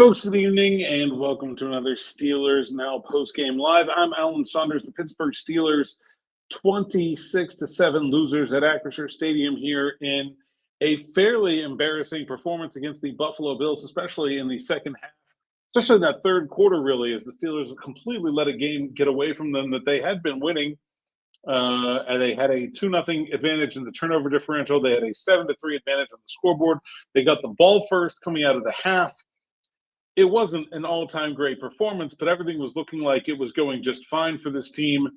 folks, good evening, and welcome to another Steelers Now Postgame Live. I'm Alan Saunders. The Pittsburgh Steelers, 26-7 losers at Acrisure Stadium here in a fairly embarrassing performance against the Buffalo Bills, especially in the second half, especially in that third quarter, really, as the Steelers completely let a game get away from them that they had been winning. And they had a 2-0 advantage in the turnover differential. They had a 7-3 advantage on the scoreboard. They got the ball first coming out of the half. It wasn't an all-time great performance, but everything was looking like it was going just fine for this team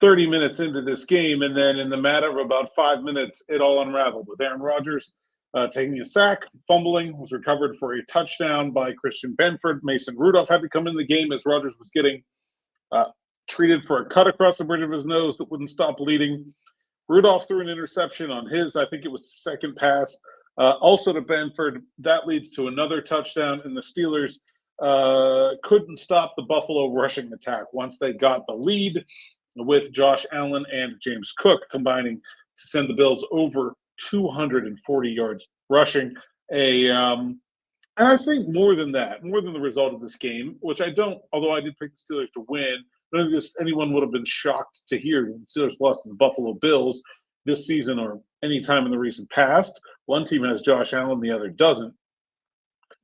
30 minutes into this game. And then in the matter of about 5 minutes, it all unraveled with Aaron Rodgers taking a sack, fumbling, was recovered for a touchdown by Christian Benford. Mason Rudolph had to come in the game as Rodgers was getting treated for a cut across the bridge of his nose that wouldn't stop bleeding. Rudolph threw an interception on his, I think it was second pass. Also to Benford, that leads to another touchdown, and the Steelers couldn't stop the Buffalo rushing attack once they got the lead with Josh Allen and James Cook combining to send the Bills over 240 yards rushing. And I think more than that, more than the result of this game, which I don't, although I did pick the Steelers to win, I don't think anyone would have been shocked to hear that the Steelers lost to the Buffalo Bills this season or any time in the recent past. One team has Josh Allen, the other doesn't.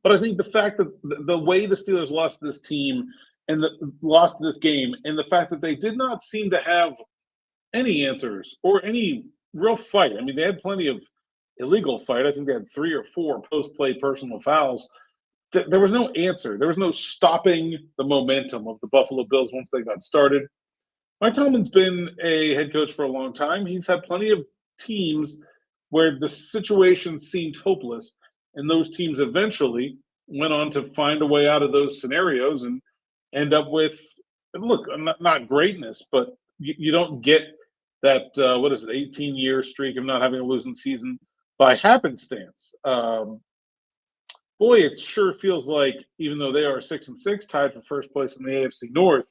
But I think the fact that the way the Steelers lost this team and lost this game, and the fact that they did not seem to have any answers or any real fight. I mean, they had plenty of illegal fight. I think they had 3 or 4 post-play personal fouls. There was no answer. There was no stopping the momentum of the Buffalo Bills once they got started. Mike Tomlin's been a head coach for a long time. He's had plenty of teams where the situation seemed hopeless, and those teams eventually went on to find a way out of those scenarios and end up with, look, not greatness, but you don't get that, 18-year streak of not having a losing season by happenstance. Boy, it sure feels like, even though they are 6-6, tied for first place in the AFC North,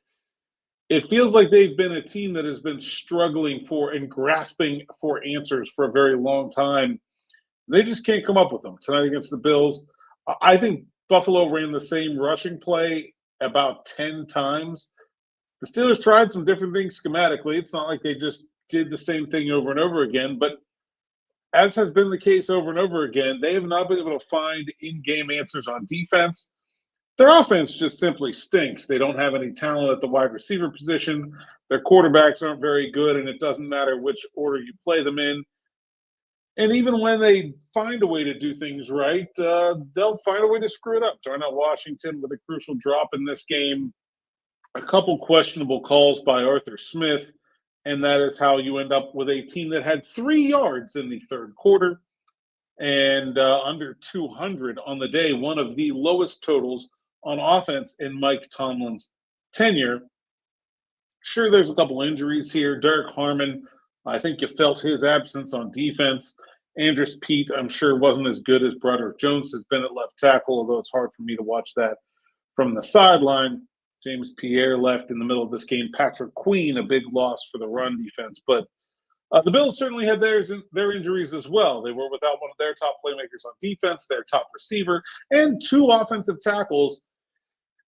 it feels like they've been a team that has been struggling for and grasping for answers for a very long time. They just can't come up with them. Tonight against the Bills, I think Buffalo ran the same rushing play about 10 times. The Steelers tried some different things schematically. It's not like they just did the same thing over and over again, but as has been the case over and over again, they have not been able to find in-game answers on defense. Their offense just simply stinks. They don't have any talent at the wide receiver position. Their quarterbacks aren't very good, and it doesn't matter which order you play them in. And even when they find a way to do things right, they'll find a way to screw it up. Darnell Washington with a crucial drop in this game. A couple questionable calls by Arthur Smith, and that is how you end up with a team that had 3 yards in the third quarter and under 200 on the day, one of the lowest totals on offense in Mike Tomlin's tenure. Sure, there's a couple injuries here. Derek Harmon, I think you felt his absence on defense. Andrus Peat, I'm sure, wasn't as good as Broderick Jones has been at left tackle, although it's hard for me to watch that from the sideline. James Pierre left in the middle of this game. Patrick Queen, a big loss for the run defense. But the Bills certainly had their injuries as well. They were without one of their top playmakers on defense, their top receiver, and 2 offensive tackles.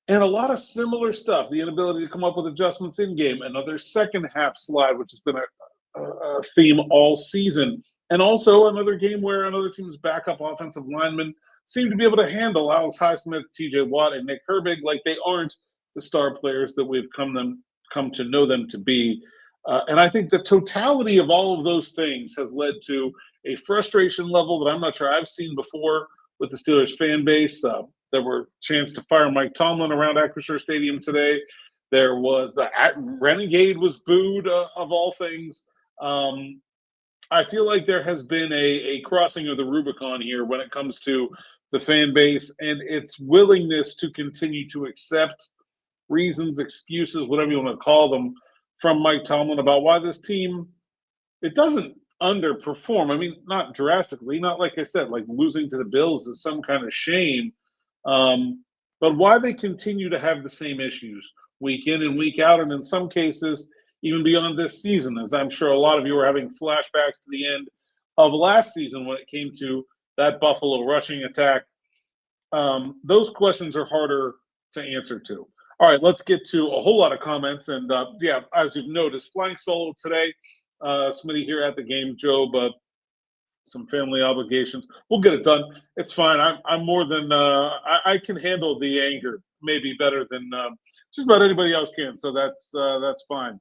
And a lot of similar stuff, the inability to come up with adjustments in-game, another second-half slide, which has been a theme all season. And also another game where another team's backup offensive linemen seem to be able to handle Alex Highsmith, TJ Watt, and Nick Herbig like they aren't the star players that we've come to know them to be. And I think the totality of all of those things has led to a frustration level that I'm not sure I've seen before with the Steelers fan base. There were chants to fire Mike Tomlin around Acrisure Stadium today. There was the Renegade was booed, of all things. I feel like there has been a crossing of the Rubicon here when it comes to the fan base and its willingness to continue to accept reasons, excuses, whatever you want to call them, from Mike Tomlin about why this team, it doesn't underperform. I mean, not drastically, not like I said, like losing to the Bills is some kind of shame. But why they continue to have the same issues week in and week out, and in some cases, even beyond this season, as I'm sure a lot of you are having flashbacks to the end of last season when it came to that Buffalo rushing attack. Those questions are harder to answer to. All right, let's get to a whole lot of comments. And yeah, as you've noticed, flying solo today. Smitty here at the game, Joe, but some family obligations. We'll get it done. It's fine. I'm more than I can handle the anger maybe better than just about anybody else can. So that's fine.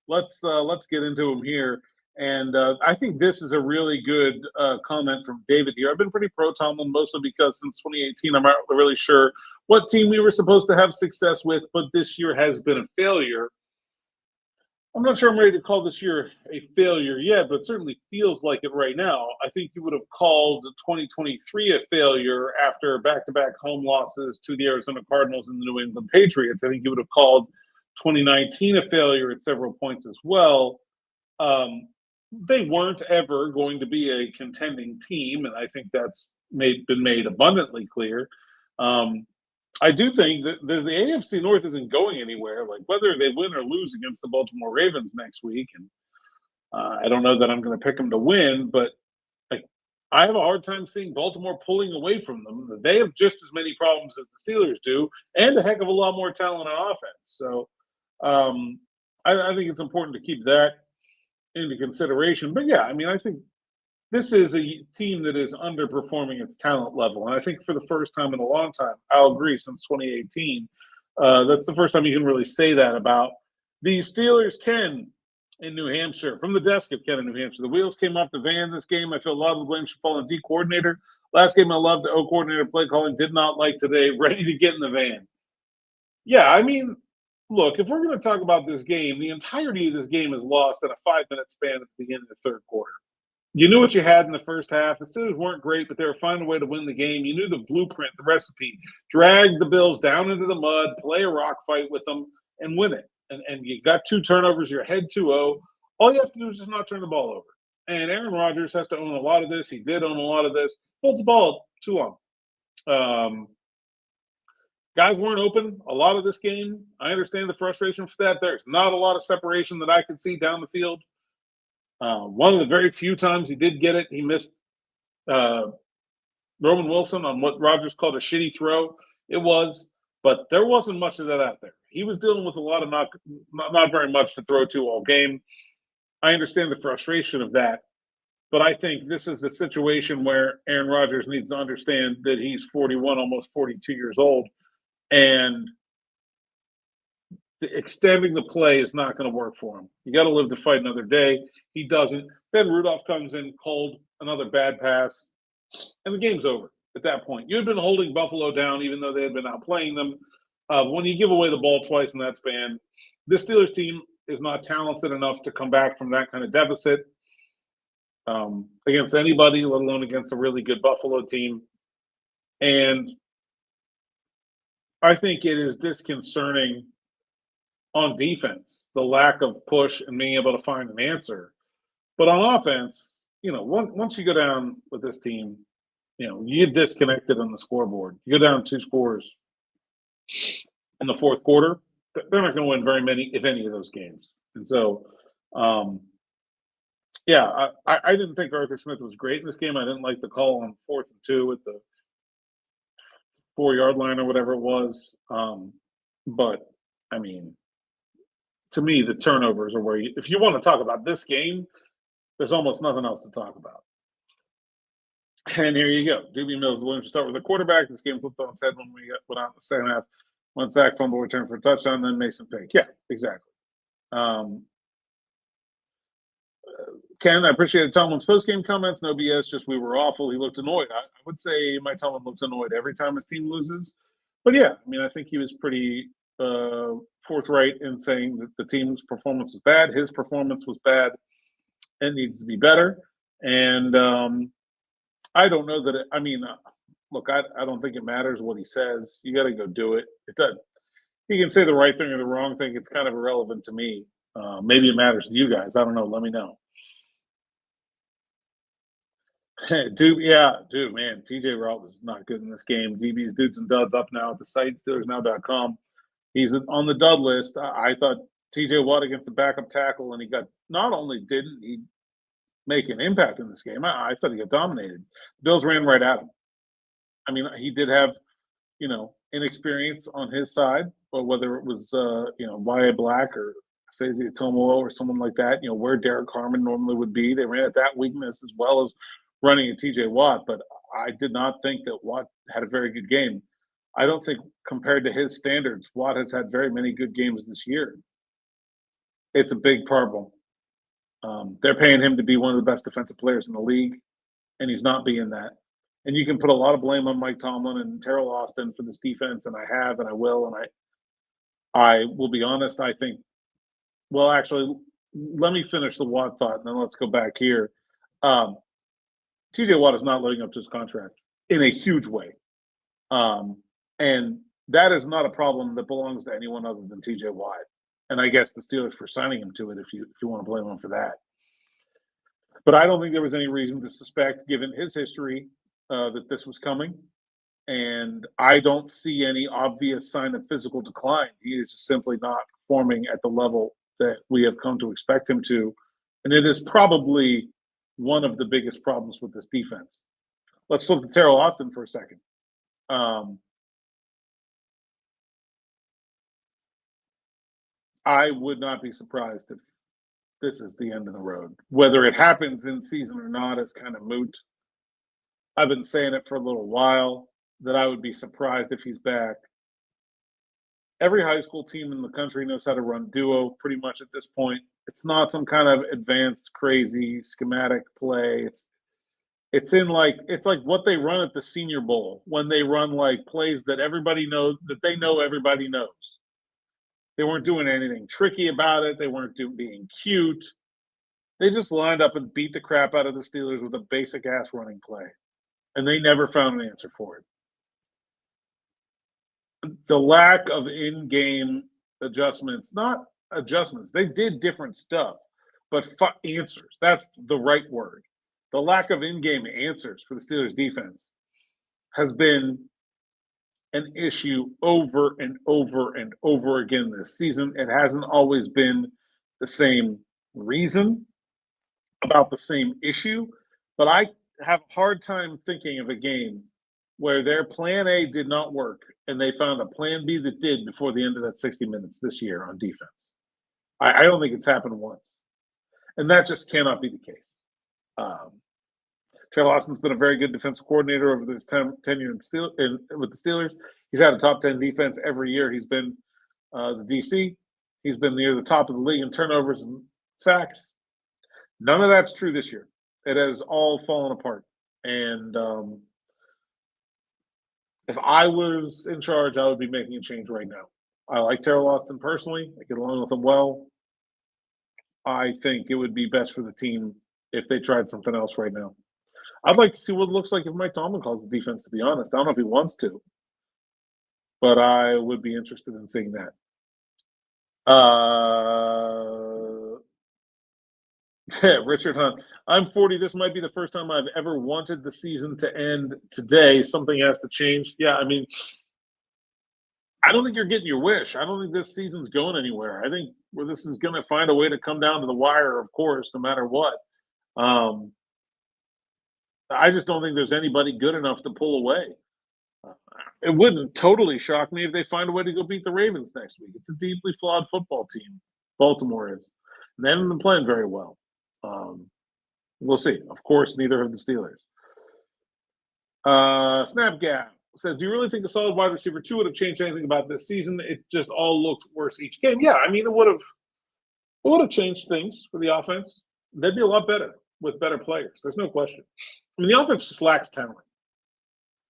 Let's get into them here. And I think this is a really good comment from David here. I've been pretty pro Tomlin mostly because since 2018, I'm not really sure what team we were supposed to have success with, but this year has been a failure. I'm not sure I'm ready to call this year a failure yet, but it certainly feels like it right now. I think you would have called 2023 a failure after back-to-back home losses to the Arizona Cardinals and the New England Patriots. I think you would have called 2019 a failure at several points as well. They weren't ever going to be a contending team, and I think that's been made abundantly clear. I do think that the AFC North isn't going anywhere. Like whether they win or lose against the Baltimore Ravens next week, and I don't know that I'm going to pick them to win, but like I have a hard time seeing Baltimore pulling away from them. They have just as many problems as the Steelers do, and a heck of a lot more talent on offense. So I think it's important to keep that into consideration. But yeah, I mean, I think this is a team that is underperforming its talent level. And I think for the first time in a long time, I'll agree, since 2018, that's the first time you can really say that about the Steelers. Ken in New Hampshire, from the desk of Ken in New Hampshire. The wheels came off the van this game. I feel a lot of the blame should fall on D coordinator. Last game I loved, O coordinator play calling, did not like today, ready to get in the van. Yeah, I mean, look, if we're going to talk about this game, the entirety of this game is lost in a 5-minute span at the beginning of the third quarter. You knew what you had in the first half. The Steelers weren't great, but they were finding a way to win the game. You knew the blueprint, the recipe. Drag the Bills down into the mud, play a rock fight with them, and win it. And you got 2 turnovers. You're ahead 2-0. All you have to do is just not turn the ball over. And Aaron Rodgers has to own a lot of this. He did own a lot of this. Holds the ball too long. Guys weren't open a lot of this game. I understand the frustration for that. There's not a lot of separation that I could see down the field. One of the very few times he did get it, he missed Roman Wilson on what Rodgers called a shitty throw. It was, but there wasn't much of that out there. He was dealing with a lot of not very much to throw to all game. I understand the frustration of that, but I think this is a situation where Aaron Rodgers needs to understand that he's 41, almost 42 years old, and extending the play is not going to work for him. You got to live to fight another day. He doesn't. Then Rudolph comes in cold, another bad pass, and the game's over at that point. You had been holding Buffalo down, even though they had been outplaying them. When you give away the ball twice in that span, this Steelers team is not talented enough to come back from that kind of deficit against anybody, let alone against a really good Buffalo team. And I think it is disconcerting on defense, the lack of push and being able to find an answer. But on offense, once you go down with this team, you get disconnected on the scoreboard. You go down 2 scores in the fourth quarter, they're not going to win very many, if any, of those games. And so, yeah, I didn't think Arthur Smith was great in this game. I didn't like the call on 4th and 2 at the 4-yard line or whatever it was. But, I mean, to me, the turnovers are where if you want to talk about this game, there's almost nothing else to talk about. And here you go. Doobie Mills Williams start with the quarterback. This game flipped on its head when we went out in the second half. 1 sack, fumble return for a touchdown, then Mason pick. Yeah, exactly. Ken, I appreciated Tomlin's post-game comments. No BS, just we were awful. He looked annoyed. I would say Mike Tomlin looks annoyed every time his team loses. But yeah, I mean, I think he was pretty forthright in saying that the team's performance was bad. His performance was bad. It needs to be better. And I don't know that look, I don't think it matters what he says. You got to go do it. It doesn't. He can say the right thing or the wrong thing. It's kind of irrelevant to me. Maybe it matters to you guys. I don't know. Let me know. Dude, man, TJ Watt was not good in this game. DB's Dudes and Duds up now at the site, SteelersNow.com. He's on the dud list. I thought TJ Watt against the backup tackle, and he got not only didn't he make an impact in this game, I thought he got dominated. The Bills ran right at him. I mean, he did have inexperience on his side, or whether it was Wyatt Black or Stacey Tomo or someone like that, where Derek Harmon normally would be. They ran at that weakness as well as running at TJ Watt, but I did not think that Watt had a very good game. I don't think, compared to his standards, Watt has had very many good games this year. It's a big problem. They're paying him to be one of the best defensive players in the league, and he's not being that. And you can put a lot of blame on Mike Tomlin and Terrell Austin for this defense, and I have, and I will, and I will be honest. I think, well, actually, let me finish the Watt thought, and then let's go back here. TJ Watt is not living up to his contract in a huge way. And that is not a problem that belongs to anyone other than TJ Watt. And I guess the Steelers for signing him to it, if you want to blame him for that. But I don't think there was any reason to suspect, given his history, that this was coming. And I don't see any obvious sign of physical decline. He is just simply not performing at the level that we have come to expect him to. And it is probably one of the biggest problems with this defense. Let's look at Terrell Austin for a second. I would not be surprised if this is the end of the road. Whether it happens in season or not is kind of moot. I've been saying it for a little while that I would be surprised if he's back. Every high school team in the country knows how to run duo pretty much at this point. It's not some kind of advanced, crazy schematic play. It's like what they run at the Senior Bowl when they run like plays that everybody knows, that they know everybody knows. They weren't doing anything tricky about it. They weren't being cute. They just lined up and beat the crap out of the Steelers with a basic ass running play. And they never found an answer for it. The lack of in-game adjustments, not adjustments, they did different stuff, but answers. That's the right word. The lack of in-game answers for the Steelers defense has been an issue over and over and over again this season. It hasn't always been the same reason about the same issue, but I have a hard time thinking of a game where their plan A did not work and they found a plan B that did before the end of that 60 minutes this year on defense. I don't think it's happened once. And that just cannot be the case. Terrell Austin's been a very good defensive coordinator over his tenure with the Steelers. He's had a top 10 defense every year. He's been the DC. He's been near the top of the league in turnovers and sacks. None of that's true this year. It has all fallen apart. And if I was in charge, I would be making a change right now. I like Terrell Austin personally. I get along with him well. I think it would be best for the team if they tried something else right now. I'd like to see what it looks like if Mike Tomlin calls the defense, to be honest. I don't know if he wants to, but I would be interested in seeing that. Richard Hunt, I'm 40. This might be the first time I've ever wanted the season to end today. Something has to change. Yeah, I mean, I don't think you're getting your wish. I don't think this season's going anywhere. I think this is going to find a way to come down to the wire, of course, no matter what. I just don't think there's anybody good enough to pull away. It wouldn't totally shock me if they find a way to go beat the Ravens next week. It's a deeply flawed football team. Baltimore is. And they haven't been playing very well. We'll see. Of course, neither have the Steelers. Snapgap says, do you really think a solid wide receiver 2 would have changed anything about this season? It just all looked worse each game. Yeah, I mean, it would have changed things for the offense. They'd be a lot better with better players. There's no question. I mean, the offense just lacks talent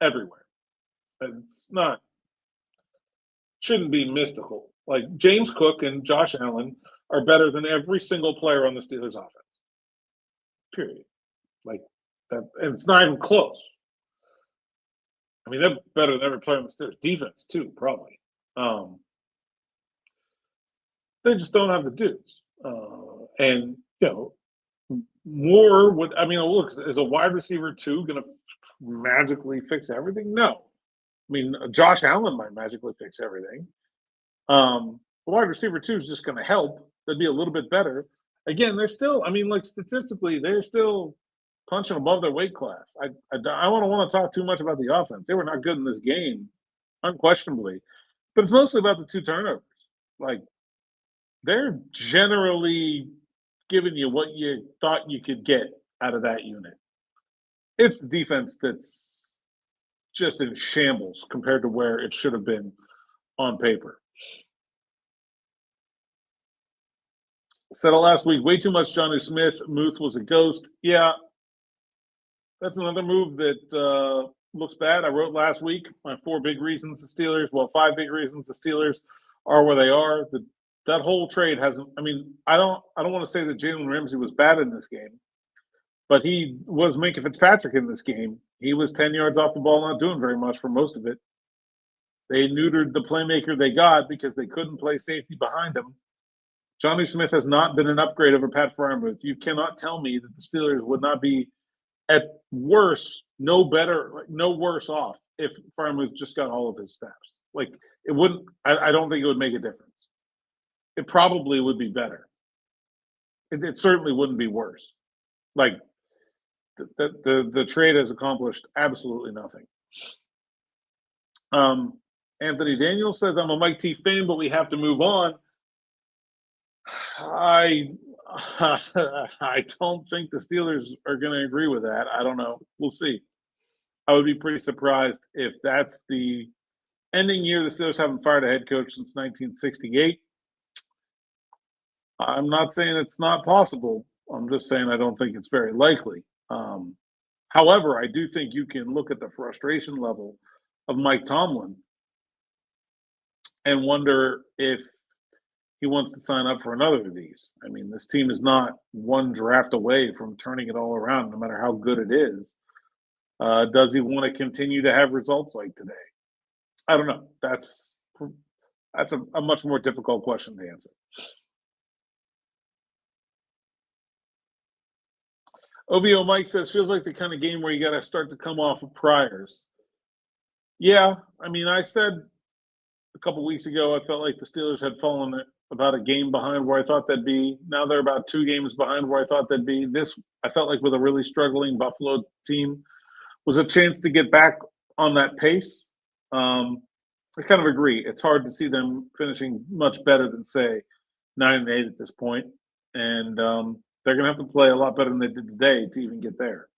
everywhere. It's not, shouldn't be mystical. Like, James Cook and Josh Allen are better than every single player on the Steelers offense. Period. Like that, and it's not even close. I mean, they're better than every player on the Steelers defense too, probably. They just don't have the dudes. And Moore would. I mean, look, is a wide receiver 2 going to magically fix everything? No. I mean, Josh Allen might magically fix everything. The wide receiver 2 is just going to help. They'd be a little bit better. Again, they're still, I mean, like statistically, they're still punching above their weight class. I don't want to talk too much about the offense. They were not good in this game. unquestionably. But it's mostly about the 2 turnovers. Like, they're generally giving you what you thought you could get out of that unit. It's the defense that's just in shambles compared to where it should have been on paper. Said it last week, way too much Johnny Smith. Muth was a ghost. Yeah, that's another move that looks bad. I wrote last week my 4 big reasons the Steelers, well, 5 big reasons the Steelers are where they are. That whole trade hasn't. I mean, I don't want to say that Jalen Ramsey was bad in this game, but he was Minka Fitzpatrick in this game. He was 10 yards off the ball, not doing very much for most of it. They neutered the playmaker they got because they couldn't play safety behind him. Johnny Smith has not been an upgrade over Pat Freiermuth. You cannot tell me that the Steelers would not be at worse, no worse off if Freiermuth just got all of his snaps. Like, it wouldn't. I don't think it would make a difference. It probably would be better. It certainly wouldn't be worse. Like, the trade has accomplished absolutely nothing. Anthony Daniels says, I'm a Mike T fan, but we have to move on. I don't think the Steelers are going to agree with that. I don't know. We'll see. I would be pretty surprised if that's the ending year. The Steelers haven't fired a head coach since 1968. I'm not saying it's not possible. I'm just saying I don't think it's very likely. However, I do think you can look at the frustration level of Mike Tomlin and wonder if he wants to sign up for another of these. I mean, this team is not one draft away from turning it all around, no matter how good it is. Does he want to continue to have results like today? I don't know. That's a much more difficult question to answer. OBO Mike says, feels like the kind of game where you got to start to come off of priors. Yeah, I mean, I said a couple weeks ago I felt like the Steelers had fallen about a game behind where I thought they'd be. Now they're about 2 games behind where I thought they'd be. This, I felt like with a really struggling Buffalo team, was a chance to get back on that pace. I kind of agree. It's hard to see them finishing much better than, say, 9-8 at this point. And they're going to have to play a lot better than they did today to even get there.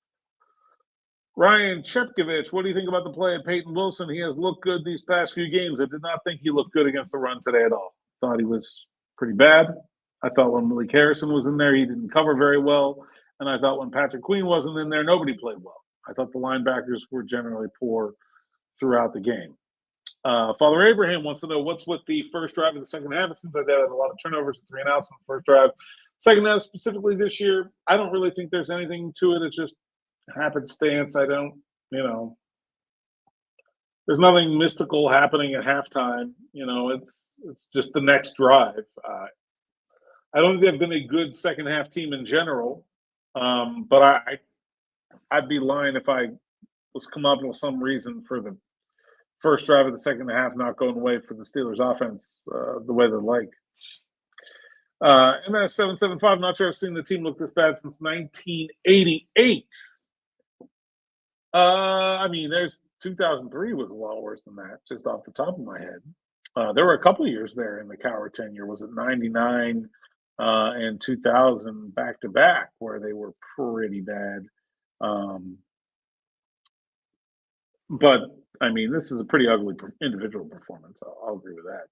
Ryan Chepkovich, what do you think about the play of Peyton Wilson? He has looked good these past few games. I did not think he looked good against the run today at all. Thought he was pretty bad. I thought when Malik Harrison was in there, he didn't cover very well. And I thought when Patrick Queen wasn't in there, nobody played well. I thought the linebackers were generally poor throughout the game. Father Abraham wants to know what's with the first drive of the second half. It seems like they had a lot of turnovers and 3 and outs in the first drive. Second half specifically this year, I don't really think there's anything to it. It's just happenstance. I don't, there's nothing mystical happening at halftime. It's just the next drive. I don't think they've been a good second half team in general, but I'd be lying if I was come up with some reason for the first drive of the second half not going away for the Steelers offense the way they like. MS775, not sure I've seen the team look this bad since 1988. I mean, there's 2003 was a lot worse than that, just off the top of my head. There were a couple of years there in the Cowher tenure. Was it 99 and 2000 back to back where they were pretty bad? But I mean, this is a pretty ugly individual performance. I'll agree with that.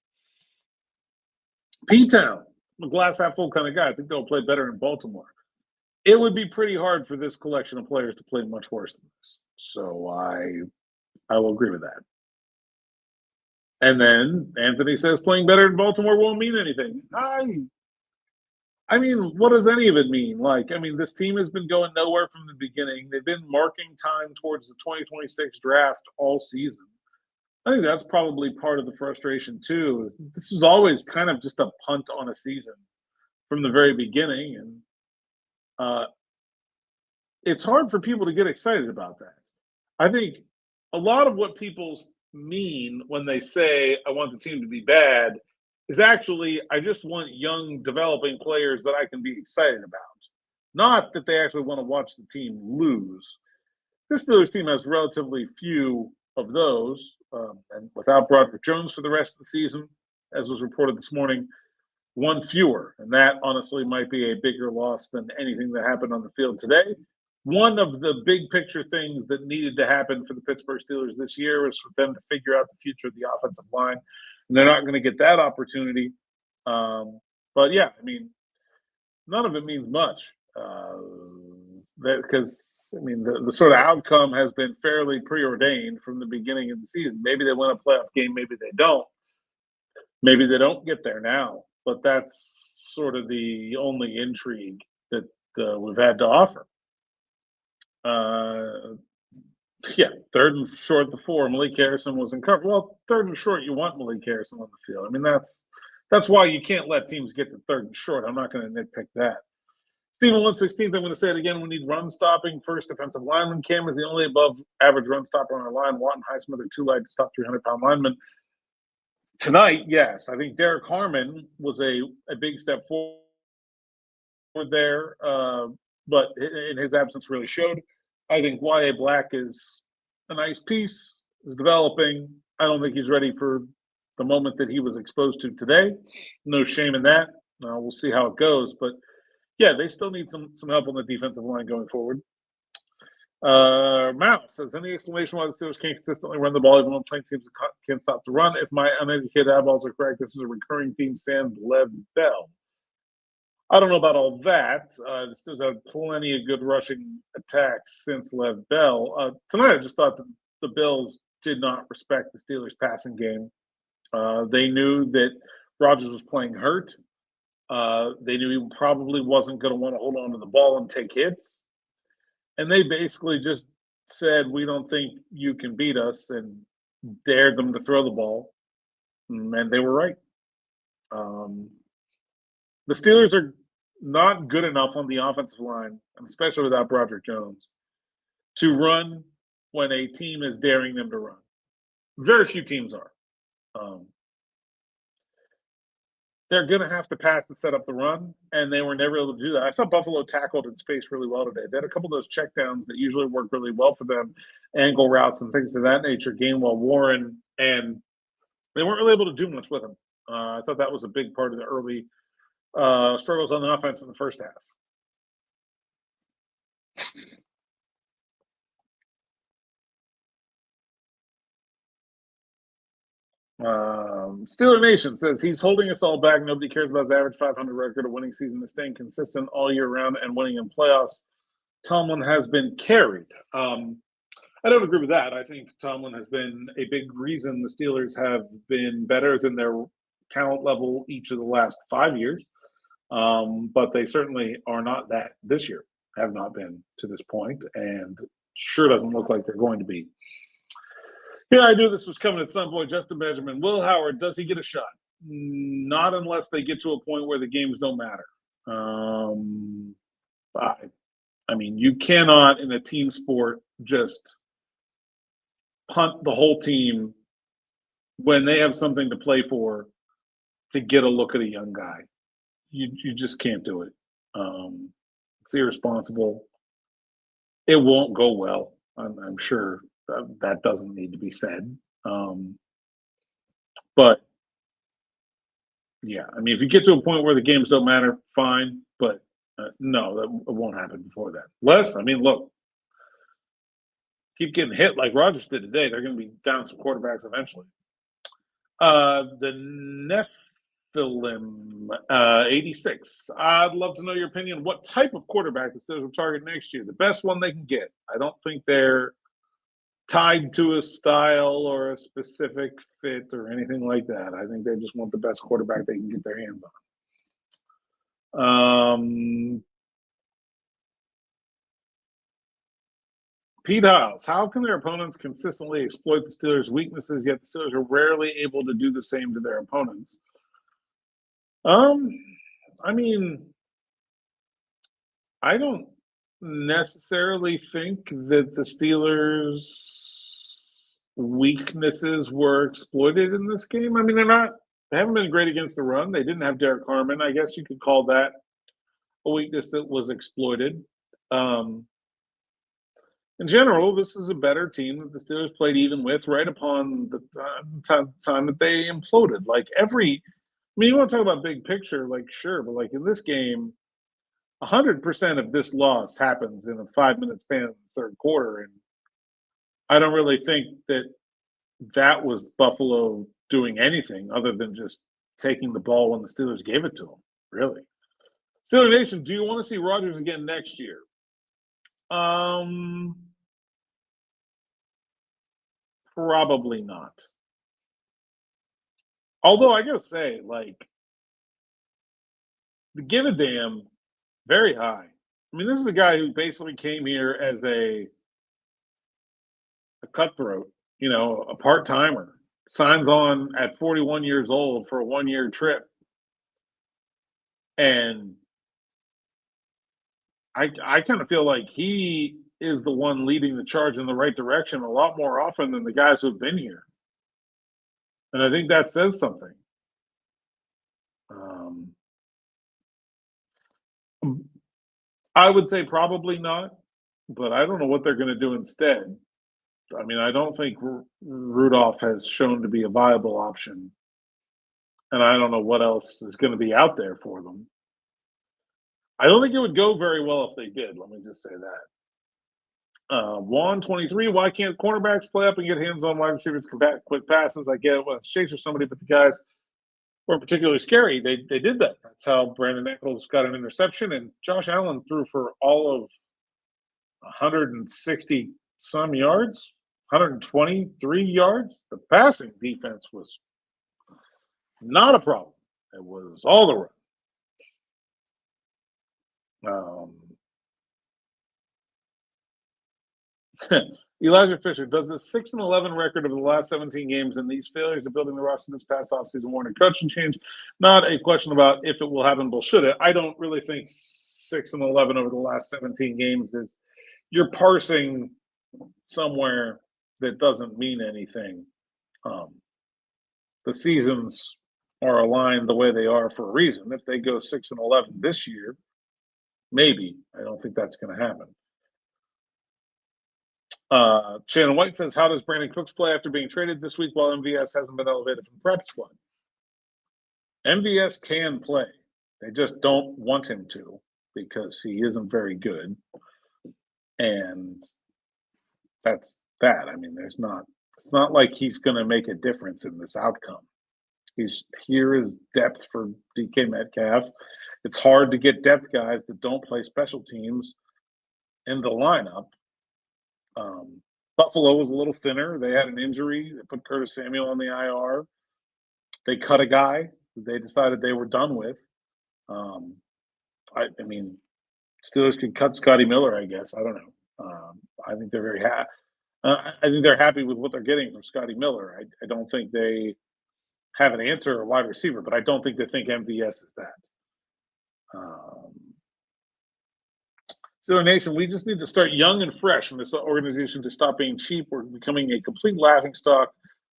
P-Town, I'm a glass half full kind of guy. I think they'll play better in Baltimore. It would be pretty hard for this collection of players to play much worse than this. So I will agree with that. And then Anthony says playing better in Baltimore won't mean anything. I mean, what does any of it mean? Like, I mean, this team has been going nowhere from the beginning. They've been marking time towards the 2026 draft all season. I think that's probably part of the frustration, too. This is always kind of just a punt on a season from the very beginning. And it's hard for people to get excited about that. I think a lot of what people mean when they say, I want the team to be bad, is actually, I just want young, developing players that I can be excited about. Not that they actually want to watch the team lose. This Steelers team has relatively few of those. and without Broderick Jones for the rest of the season, as was reported this morning, one fewer. And that honestly might be a bigger loss than anything that happened on the field today. One of the big picture things that needed to happen for the Pittsburgh Steelers this year was for them to figure out the future of the offensive line. And they're not going to get that opportunity. But yeah, I mean, none of it means much. Because the sort of outcome has been fairly preordained from the beginning of the season. Maybe they win a playoff game, maybe they don't. Maybe they don't get there now, but that's sort of the only intrigue that we've had to offer. Third and short the 4. Malik Harrison was in cover. Well, third and short, you want Malik Harrison on the field. I mean, that's why you can't let teams get to third and short. I'm not going to nitpick that. Stephen 116th, I'm going to say it again. We need run stopping first defensive lineman. Cam is the only above average run stopper on our line. Watt and Highsmith are too light to stop 300-pound linemen. Tonight, yes. I think Derek Harmon was a big step forward there, but in his absence really showed. I think Y.A. Black is a nice piece, is developing. I don't think he's ready for the moment that he was exposed to today. No shame in that. We'll see how it goes, but yeah, they still need some help on the defensive line going forward. Mouse says, any explanation why the Steelers can't consistently run the ball even when playing teams can't stop the run? If my uneducated eyeballs are correct, this is a recurring theme, sans Lev Bell. I don't know about all that. The Steelers have plenty of good rushing attacks since Lev Bell. Tonight, I just thought that the Bills did not respect the Steelers' passing game. They knew that Rodgers was playing hurt. They knew he probably wasn't going to want to hold on to the ball and take hits. And they basically just said, we don't think you can beat us, and dared them to throw the ball. And they were right. The Steelers are not good enough on the offensive line, and especially without Broderick Jones, to run when a team is daring them to run. Very few teams are. They're going to have to pass to set up the run, and they were never able to do that. I thought Buffalo tackled in space really well today. They had a couple of those checkdowns that usually work really well for them, angle routes and things of that nature, Gainwell, Warren, and they weren't really able to do much with them. I thought that was a big part of the early struggles on the offense in the first half. Steeler Nation says he's holding us all back. Nobody cares about his average 500 record, a winning season, is staying consistent all year round and winning in playoffs. Tomlin has been carried. I don't agree with that. I think Tomlin has been a big reason the Steelers have been better than their talent level each of the last 5 years. But they certainly are not that this year, have not been to this point, and sure doesn't look like they're going to be. Yeah, I knew this was coming at some point. Justin Benjamin. Will Howard, does he get a shot? Not unless they get to a point where the games don't matter. I mean, you cannot, in a team sport, just punt the whole team when they have something to play for to get a look at a young guy. You just can't do it. It's irresponsible. It won't go well, I'm sure. That doesn't need to be said. But, yeah, I mean, if you get to a point where the games don't matter, fine. But, no, that won't happen before that. Les, I mean, look, keep getting hit like Rodgers did today. They're going to be down some quarterbacks eventually. The Nephilim, 86. I'd love to know your opinion. What type of quarterback the Steelers will target next year? The best one they can get. I don't think they're tied to a style or a specific fit or anything like that. I think they just want the best quarterback they can get their hands on. Pete Hiles, how can their opponents consistently exploit the Steelers' weaknesses, yet the Steelers are rarely able to do the same to their opponents? I mean, I don't necessarily think that the Steelers' weaknesses were exploited in this game. I mean, they haven't been great against the run. They didn't have Derek Harmon. I guess you could call that a weakness that was exploited. in general, this is a better team that the Steelers played even with right upon the time that they imploded. Like you want to talk about big picture, like sure, but like in this game, 100% of this loss happens in a 5 minute span in the third quarter, and I don't really think that was Buffalo doing anything other than just taking the ball when the Steelers gave it to them. Really, Steeler Nation, do you want to see Rodgers again next year? Probably not. Although I gotta say, like, the give a damn, very high. I mean, this is a guy who basically came here as a cutthroat, a part timer, signs on at 41 years old for a 1 year trip. And I kind of feel like he is the one leading the charge in the right direction a lot more often than the guys who've been here. And I think that says something. I would say probably not, but I don't know what they're going to do instead. I mean, I don't think Rudolph has shown to be a viable option, and I don't know what else is going to be out there for them. I don't think it would go very well if they did. Let me just say that. Juan 23. Why can't cornerbacks play up and get hands on wide receivers, combat quick passes? I get it when it's Chase or somebody, but the guys weren't particularly scary. They did that. That's how Brandon Nichols got an interception, and Josh Allen threw for all of 160 some yards, 123 yards. The passing defense was not a problem. It was all the run. Elijah Fisher, does the 6-11 record of the last 17 games and these failures of building the roster this past offseason warrant a coaching change? Not a question about if it will happen, but should it? I don't really think 6-11 over the last 17 games is – you're parsing somewhere that doesn't mean anything. The seasons are aligned the way they are for a reason. If they go 6-11 this year, maybe. I don't think that's going to happen. Shannon White says, how does Brandon Cooks play after being traded this week while MVS hasn't been elevated from prep squad? MVS can play. They just don't want him to because he isn't very good. And that's that. I mean, it's not like he's going to make a difference in this outcome. Here is depth for DK Metcalf. It's hard to get depth guys that don't play special teams in the lineup. Buffalo was a little thinner. They had an injury. They put Curtis Samuel on the IR. They cut a guy they decided they were done with. I mean, Steelers could cut Scotty Miller, I guess. I don't know. I think they're very happy. I think they're happy with what they're getting from Scotty Miller. I don't think they have an answer or a wide receiver, but I don't think they think MVS is that. Steeler Nation, we just need to start young and fresh in this organization to stop being cheap. We're becoming a complete laughingstock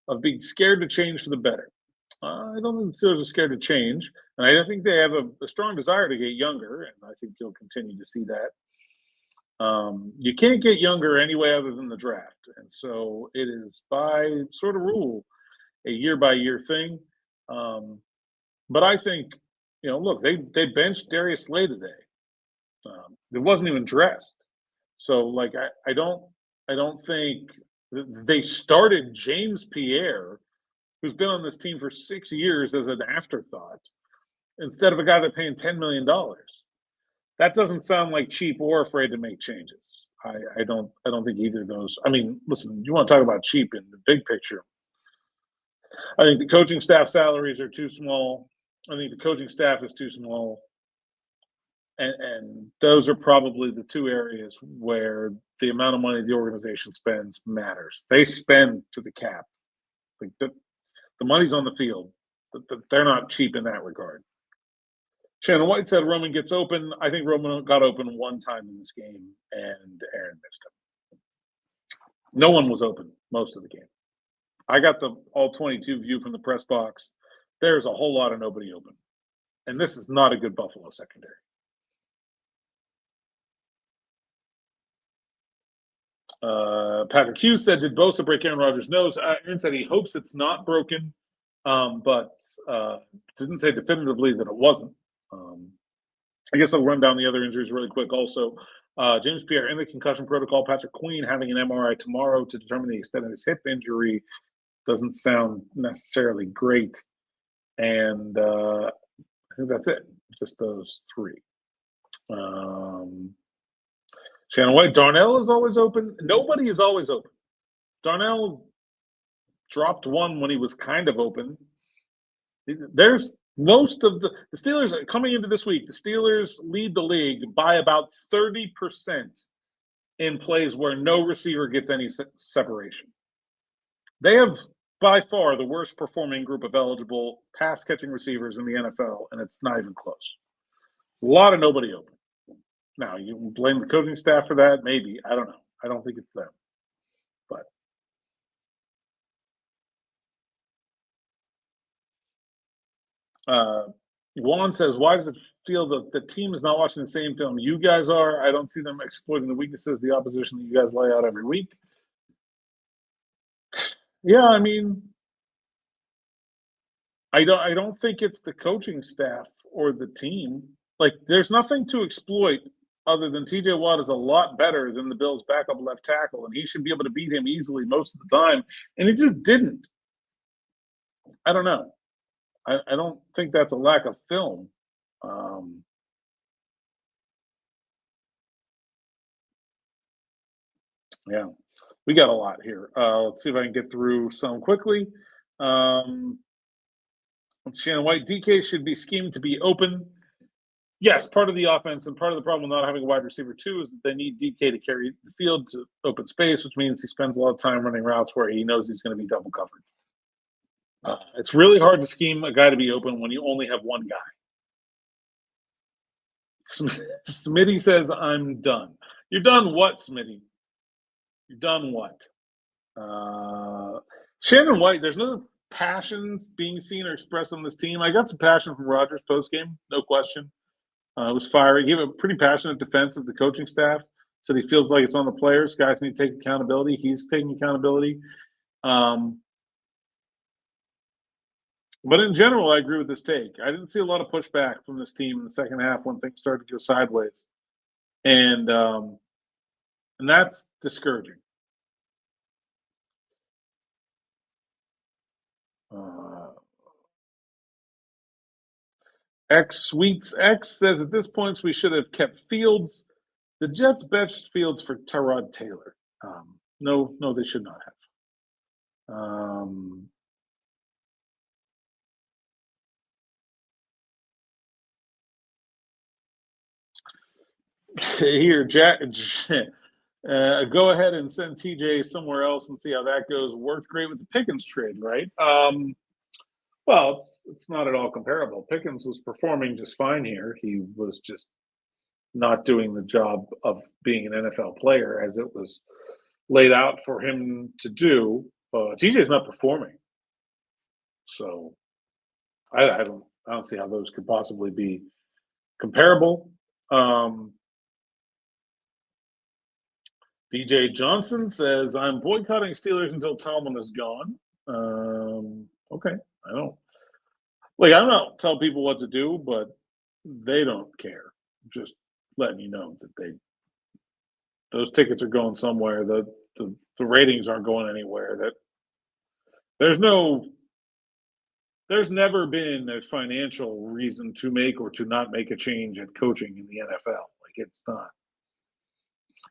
of being scared to change for the better. I don't think the Steelers are scared to change, and I don't think they have a strong desire to get younger, and I think you'll continue to see that. You can't get younger any way other than the draft, and so it is by sort of rule a year-by-year thing. But I think, look, they benched Darius Slay today. It wasn't even dressed. So, like, I don't think they started James Pierre, who's been on this team for 6 years, as an afterthought, instead of a guy they're paying $10 million. That doesn't sound like cheap or afraid to make changes. I don't think either of those. I mean, listen, you want to talk about cheap in the big picture. I think the coaching staff salaries are too small. I think the coaching staff is too small. And those are probably the two areas where the amount of money the organization spends matters. They spend to the cap. Like the money's on the field. They're not cheap in that regard. Shannon White said Roman gets open. I think Roman got open one time in this game, and Aaron missed him. No one was open most of the game. I got the all 22 view from the press box. There's a whole lot of nobody open. And this is not a good Buffalo secondary. Patrick Hughes said, "Did Bosa break Aaron Rodgers' nose?" Aaron said he hopes it's not broken, but didn't say definitively that it wasn't. I guess I'll run down the other injuries really quick. Also, James Pierre in the concussion protocol. Patrick Queen having an MRI tomorrow to determine the extent of his hip injury. Doesn't sound necessarily great. And I think that's it. Just those three. Shannon White. Darnell is always open. Nobody is always open. Darnell dropped one when he was kind of open. There's most of the Steelers coming into this week. The Steelers lead the league by about 30% in plays where no receiver gets any separation. They have by far the worst performing group of eligible pass catching receivers in the NFL, and it's not even close. A lot of nobody open. Now, you can blame the coaching staff for that, maybe. I don't know. I don't think it's them. But Juan says, "Why does it feel that the team is not watching the same film you guys are? I don't see them exploiting the weaknesses of the opposition that you guys lay out every week." Yeah, I mean, I don't think it's the coaching staff or the team. Like, there's nothing to exploit other than TJ Watt is a lot better than the Bills' backup left tackle, and he should be able to beat him easily most of the time, and he just didn't. I don't know. I don't think that's a lack of film. Yeah, we got a lot here. Let's see if I can get through some quickly. Shannon White, DK should be schemed to be open. Yes, part of the offense and part of the problem with not having a wide receiver too is that they need DK to carry the field to open space, which means he spends a lot of time running routes where he knows he's going to be double covered. It's really hard to scheme a guy to be open when you only have one guy. Smitty says, "I'm done." You're done what, Smitty? You're done what? Shannon White, there's no passions being seen or expressed on this team. I got some passion from Rodgers postgame, no question. It was fiery. He gave a pretty passionate defense of the coaching staff. Said he feels like it's on the players. Guys need to take accountability. He's taking accountability. But in general, I agree with this take. I didn't see a lot of pushback from this team in the second half when things started to go sideways. And that's discouraging. X says, "At this point, we should have kept Fields. The Jets benched Fields for Tyrod Taylor." No, they should not have. Here, Jack, go ahead and send TJ somewhere else and see how that goes. Worked great with the Pickens trade, right? Well, it's not at all comparable. Pickens was performing just fine here. He was just not doing the job of being an NFL player as it was laid out for him to do. TJ's not performing, so I don't see how those could possibly be comparable. DJ Johnson says, "I'm boycotting Steelers until Tomlin is gone." Okay, I don't tell people what to do, but they don't care. Just letting you know that those tickets are going somewhere. The ratings aren't going anywhere. That there's never been a financial reason to make or to not make a change at coaching in the NFL. Like, it's not.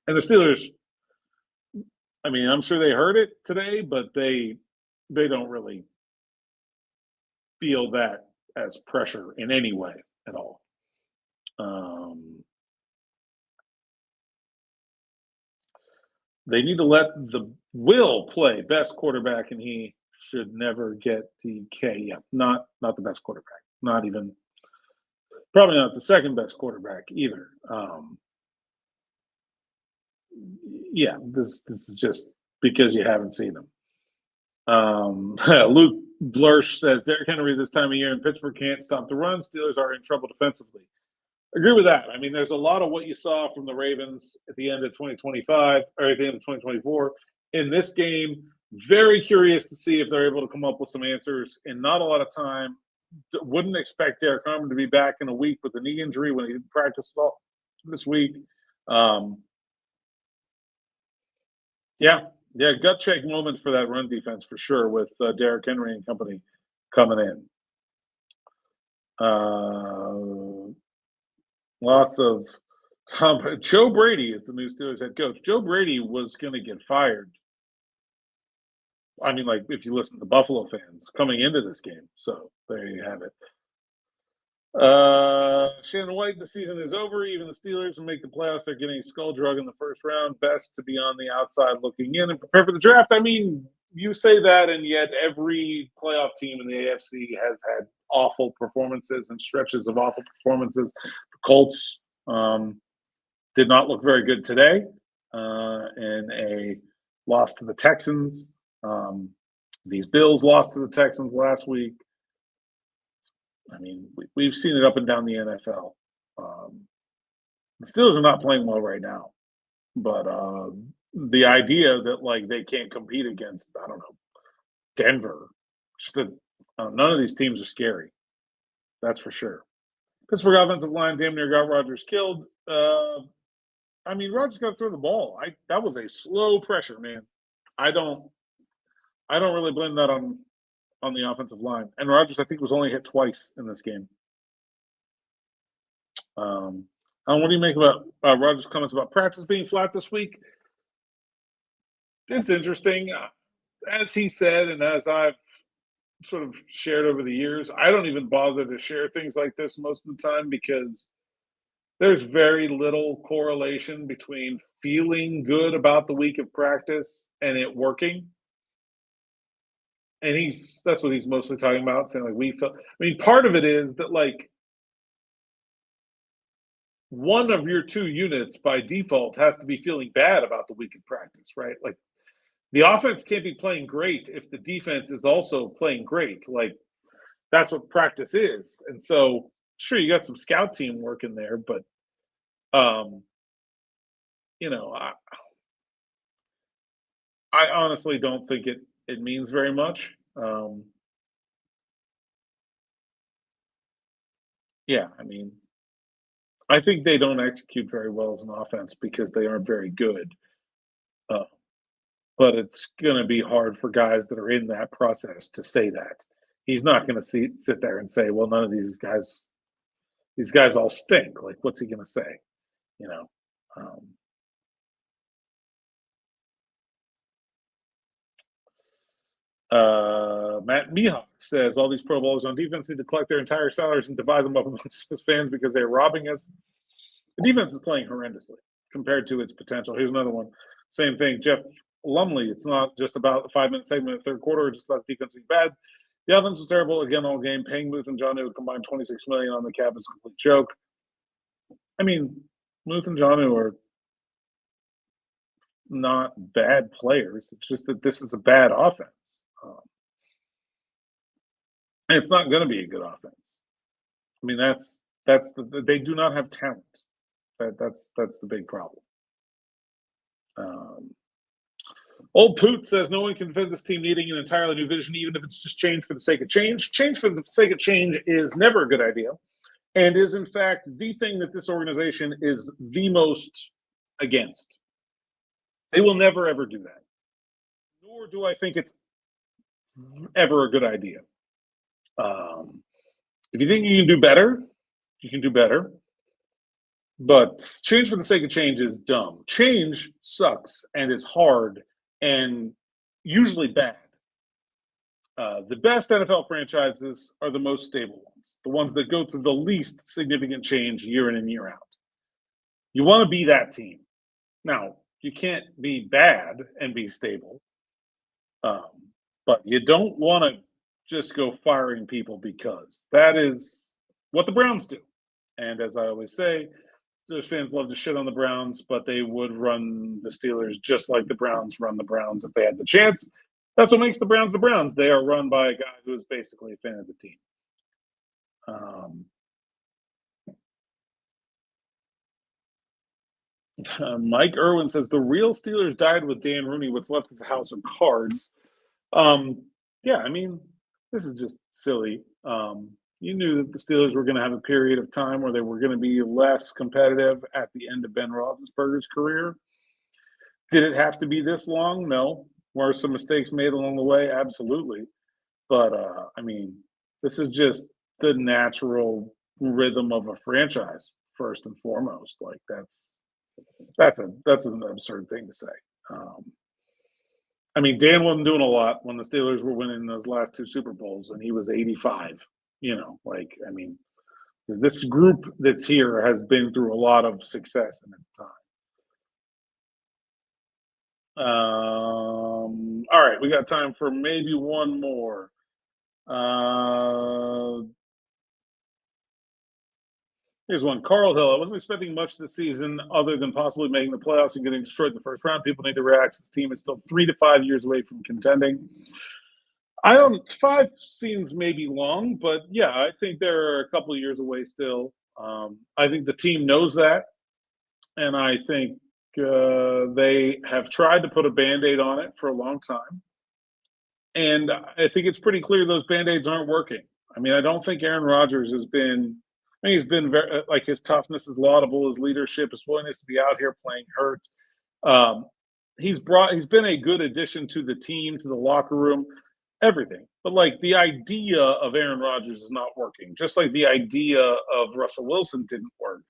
And the Steelers, I mean, I'm sure they heard it today, but they don't really feel that as pressure in any way at all. They need to let the Will play best quarterback, and he should never get DK. Yeah, not the best quarterback. Not even, probably not the second best quarterback either. Yeah, this is just because you haven't seen him. Luke Blursh says, "Derrick Henry this time of year in Pittsburgh can't stop the run. Steelers are in trouble defensively." Agree with that. I mean, there's a lot of what you saw from the Ravens at the end of 2025 or at the end of 2024 in this game. Very curious to see if they're able to come up with some answers in not a lot of time. Wouldn't expect Derek Harmon to be back in a week with a knee injury when he didn't practice at all this week. Yeah, gut check moment for that run defense for sure with Derrick Henry and company coming in. Lots of Joe Brady is the new Steelers head coach. Joe Brady was going to get fired. I mean, like, if you listen to Buffalo fans coming into this game. So there you have it. Shannon White, the season is over. Even the Steelers will make the playoffs. They're getting a skull drug in the first round. Best to be on the outside looking in and prepare for the draft. I mean, you say that, and yet every playoff team in the AFC has had awful performances and stretches of awful performances. The Colts did not look very good today in a loss to the Texans. These Bills lost to the Texans last week. I mean, we've seen it up and down the NFL. The Steelers are not playing well right now, but the idea that like they can't compete against, I don't know, Denver, none of these teams are scary. That's for sure. Pittsburgh offensive line damn near got Rodgers killed. I mean, Rodgers got to throw the ball. That was a slow pressure, man. I don't really blame that on the offensive line. And Rodgers, I think, was only hit twice in this game. What do you make about Rodgers' comments about practice being flat this week? It's interesting. As he said, and as I've sort of shared over the years, I don't even bother to share things like this most of the time because there's very little correlation between feeling good about the week of practice and it working. And that's what he's mostly talking about, saying like we felt. I mean, part of it is that like one of your two units by default has to be feeling bad about the week of practice, right? Like the offense can't be playing great if the defense is also playing great. Like that's what practice is. And so sure, you got some scout team work in there, but I honestly don't think it means very much. Yeah, I mean, I think they don't execute very well as an offense because they aren't very good. But it's going to be hard for guys that are in that process to say that. He's not going to sit there and say, "Well, none of these guys all stink." Like, what's he going to say? You know. Matt Mihawk says all these Pro Bowlers on defense need to collect their entire salaries and divide them up amongst his fans because they're robbing us. The defense is playing horrendously compared to its potential. Here's another one. Same thing. Jeff Lumley. It's not just about the 5-minute segment in the third quarter, or just about the defense being bad. The offense was terrible again all game. Paying Muth and Jonnu combined $26 million on the cap is a complete joke. I mean, Muth and Jonnu are not bad players. It's just that this is a bad offense. And it's not going to be a good offense. I mean, they do not have talent. That's the big problem. Old Poot says no one can defend this team needing an entirely new vision, even if it's just change for the sake of change. Change for the sake of change is never a good idea, and is in fact the thing that this organization is the most against. They will never ever do that. Nor do I think it's ever a good idea. If you think you can do better, you can do better. But change for the sake of change is dumb. Change sucks and is hard and usually bad. The best NFL franchises are the most stable ones, the ones that go through the least significant change year in and year out. You want to be that team. Now, you can't be bad and be stable, but you don't want to just go firing people because that is what the Browns do. And as I always say, Steelers fans love to shit on the Browns, but they would run the Steelers just like the Browns run the Browns if they had the chance. That's what makes the Browns the Browns. They are run by a guy who is basically a fan of the team. Mike Irwin says the real Steelers died with Dan Rooney. What's left is a house of cards. Yeah, I mean, this is just silly. You knew that the Steelers were going to have a period of time where they were going to be less competitive at the end of Ben Roethlisberger's career. Did it have to be this long? No. Were some mistakes made along the way? Absolutely. But I mean, this is just the natural rhythm of a franchise, first and foremost. Like that's an absurd thing to say. I mean, Dan wasn't doing a lot when the Steelers were winning those last two Super Bowls, and he was 85. I mean, this group that's here has been through a lot of success in its time. All right, we got time for maybe one more. Here's one. Carl Hill. I wasn't expecting much this season other than possibly making the playoffs and getting destroyed in the first round. People need to react. This team is still 3 to 5 years away from contending. 5 seems maybe long, but yeah, I think they're a couple of years away still. I think the team knows that, and I think they have tried to put a Band-Aid on it for a long time. And I think it's pretty clear those Band-Aids aren't working. I mean, I don't think Aaron Rodgers has been – I mean, he's been very, like, his toughness is laudable, his leadership, his willingness to be out here playing hurt. He's been a good addition to the team, to the locker room, everything. But like the idea of Aaron Rodgers is not working, just like the idea of Russell Wilson didn't work.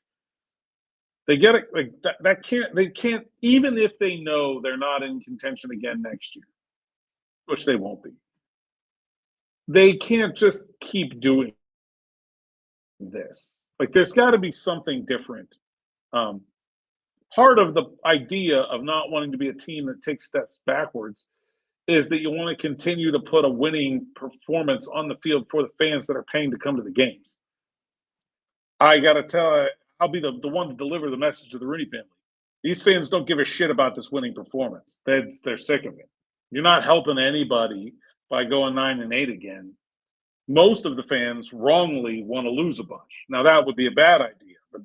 They get it like that. They can't, even if they know they're not in contention again next year, which they won't be. They can't just keep doing this. Like, there's got to be something different. Part of the idea of not wanting to be a team that takes steps backwards is that you want to continue to put a winning performance on the field for the fans that are paying to come to the games. I got to tell you, I'll be the one to deliver the message to the Rooney family. These fans don't give a shit about this winning performance. They're sick of it. You're not helping anybody by going 9-8 again. Most of the fans wrongly want to lose a bunch. Now, that would be a bad idea, but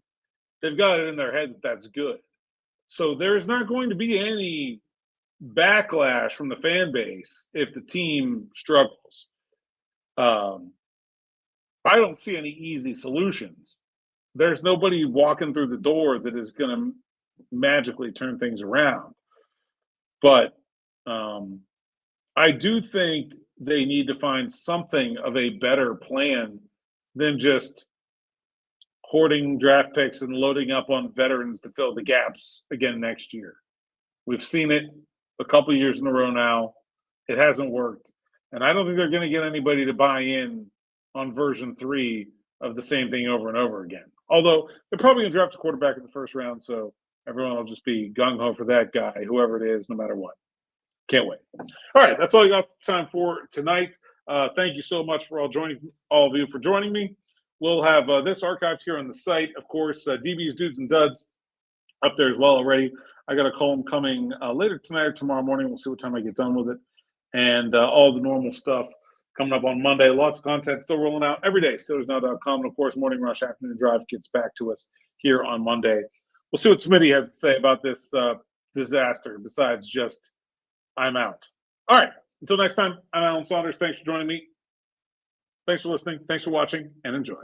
they've got it in their head that that's good. So there's not going to be any backlash from the fan base if the team struggles. I don't see any easy solutions. There's nobody walking through the door that is going to magically turn things around. But I do think they need to find something of a better plan than just hoarding draft picks and loading up on veterans to fill the gaps again next year. We've seen it a couple of years in a row now. It hasn't worked. And I don't think they're going to get anybody to buy in on version 3 of the same thing over and over again. Although they're probably going to draft a quarterback in the first round, so everyone will just be gung-ho for that guy, whoever it is, no matter what. Can't wait. All right, that's all I got time for tonight. Thank you so much for all of you for joining me. We'll have this archived here on the site. Of course, DB's Dudes and Duds up there as well already. I got a column coming later tonight or tomorrow morning. We'll see what time I get done with it. And all the normal stuff coming up on Monday. Lots of content still rolling out every day. SteelersNow.com. And, of course, Morning Rush Afternoon Drive gets back to us here on Monday. We'll see what Smitty has to say about this disaster besides just I'm out. All right. Until next time, I'm Alan Saunders. Thanks for joining me. Thanks for listening. Thanks for watching, and enjoy.